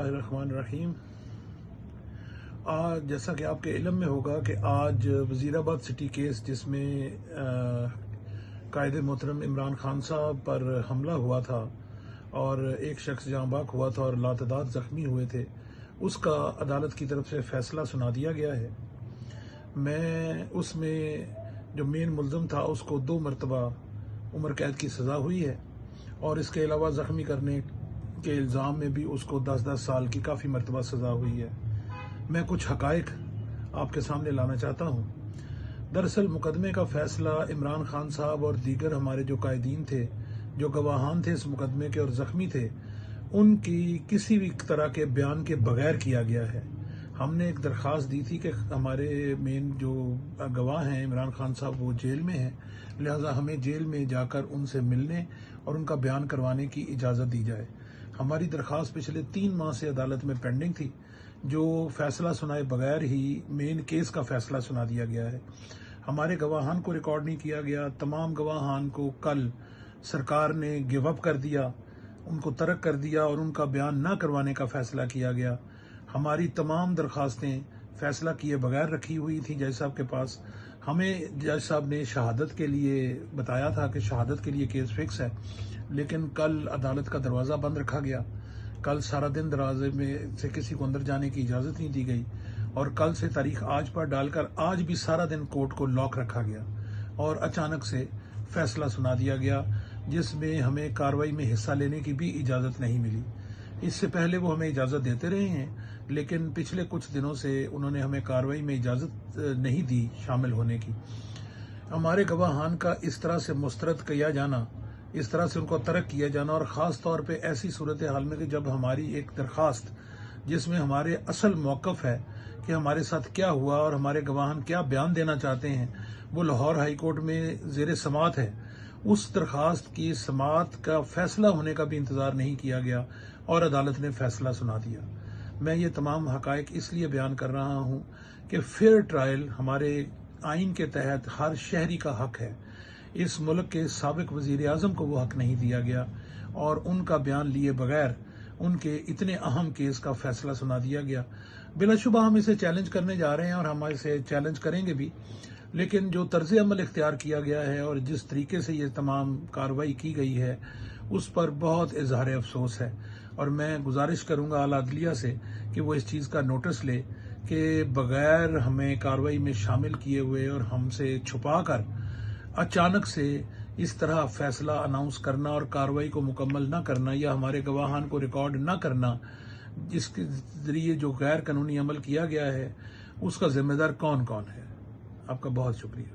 الرحمن الرحیم۔ آج جیسا کہ آپ کے علم میں ہوگا کہ آج وزیر آباد سٹی کیس جس میں قائد محترم عمران خان صاحب پر حملہ ہوا تھا اور ایک شخص جاں بحق ہوا تھا اور لاتعداد زخمی ہوئے تھے، اس کا عدالت کی طرف سے فیصلہ سنا دیا گیا ہے۔ میں اس میں جو مین ملزم تھا اس کو 2 مرتبہ عمر قید کی سزا ہوئی ہے اور اس کے علاوہ زخمی کرنے کے الزام میں بھی اس کو 10 سال کی کافی مرتبہ سزا ہوئی ہے۔ میں کچھ حقائق آپ کے سامنے لانا چاہتا ہوں۔ دراصل مقدمے کا فیصلہ عمران خان صاحب اور دیگر ہمارے جو قائدین تھے، جو گواہان تھے اس مقدمے کے اور زخمی تھے، ان کی کسی بھی طرح کے بیان کے بغیر کیا گیا ہے۔ ہم نے ایک درخواست دی تھی کہ ہمارے مین جو گواہ ہیں عمران خان صاحب وہ جیل میں ہیں، لہذا ہمیں جیل میں جا کر ان سے ملنے اور ان کا بیان کروانے کی اجازت دی جائے۔ ہماری درخواست پچھلے 3 ماہ سے عدالت میں پینڈنگ تھی، جو فیصلہ سنائے بغیر ہی مین کیس کا فیصلہ سنا دیا گیا ہے۔ ہمارے گواہان کو ریکارڈ نہیں کیا گیا۔ تمام گواہان کو کل سرکار نے گیو اپ کر دیا، ان کو ترک کر دیا اور ان کا بیان نہ کروانے کا فیصلہ کیا گیا۔ ہماری تمام درخواستیں فیصلہ کیے بغیر رکھی ہوئی تھیں جج صاحب کے پاس۔ ہمیں جج صاحب نے شہادت کے لیے بتایا تھا کہ شہادت کے لیے کیس فکس ہے، لیکن کل عدالت کا دروازہ بند رکھا گیا۔ کل سارا دن دروازے میں سے کسی کو اندر جانے کی اجازت نہیں دی گئی اور کل سے تاریخ آج پر ڈال کر آج بھی سارا دن کورٹ کو لاک رکھا گیا اور اچانک سے فیصلہ سنا دیا گیا، جس میں ہمیں کارروائی میں حصہ لینے کی بھی اجازت نہیں ملی۔ اس سے پہلے وہ ہمیں اجازت دیتے رہے ہیں، لیکن پچھلے کچھ دنوں سے انہوں نے ہمیں کارروائی میں اجازت نہیں دی شامل ہونے کی۔ ہمارے گواہان کا اس طرح سے مسترد کیا جانا، اس طرح سے ان کو ترک کیا جانا، اور خاص طور پہ ایسی صورتحال میں کہ جب ہماری ایک درخواست جس میں ہمارے اصل موقف ہے کہ ہمارے ساتھ کیا ہوا اور ہمارے گواہان کیا بیان دینا چاہتے ہیں، وہ لاہور ہائی کورٹ میں زیر سماعت ہے، اس درخواست کی سماعت کا فیصلہ ہونے کا بھی انتظار نہیں کیا گیا اور عدالت نے فیصلہ سنا دیا۔ میں یہ تمام حقائق اس لیے بیان کر رہا ہوں کہ فیئر ٹرائل ہمارے آئین کے تحت ہر شہری کا حق ہے۔ اس ملک کے سابق وزیر اعظم کو وہ حق نہیں دیا گیا اور ان کا بیان لیے بغیر ان کے اتنے اہم کیس کا فیصلہ سنا دیا گیا۔ بلا شبہ ہم اسے چیلنج کرنے جا رہے ہیں اور ہم اسے چیلنج کریں گے بھی، لیکن جو طرز عمل اختیار کیا گیا ہے اور جس طریقے سے یہ تمام کارروائی کی گئی ہے اس پر بہت اظہار افسوس ہے، اور میں گزارش کروں گا اعلیٰ عدلیہ سے کہ وہ اس چیز کا نوٹس لے کہ بغیر ہمیں کارروائی میں شامل کیے ہوئے اور ہم سے چھپا کر اچانک سے اس طرح فیصلہ اناؤنس کرنا اور کارروائی کو مکمل نہ کرنا یا ہمارے گواہان کو ریکارڈ نہ کرنا، جس کے ذریعے جو غیر قانونی عمل کیا گیا ہے، اس کا ذمہ دار کون ہے۔ آپ کا بہت شکریہ۔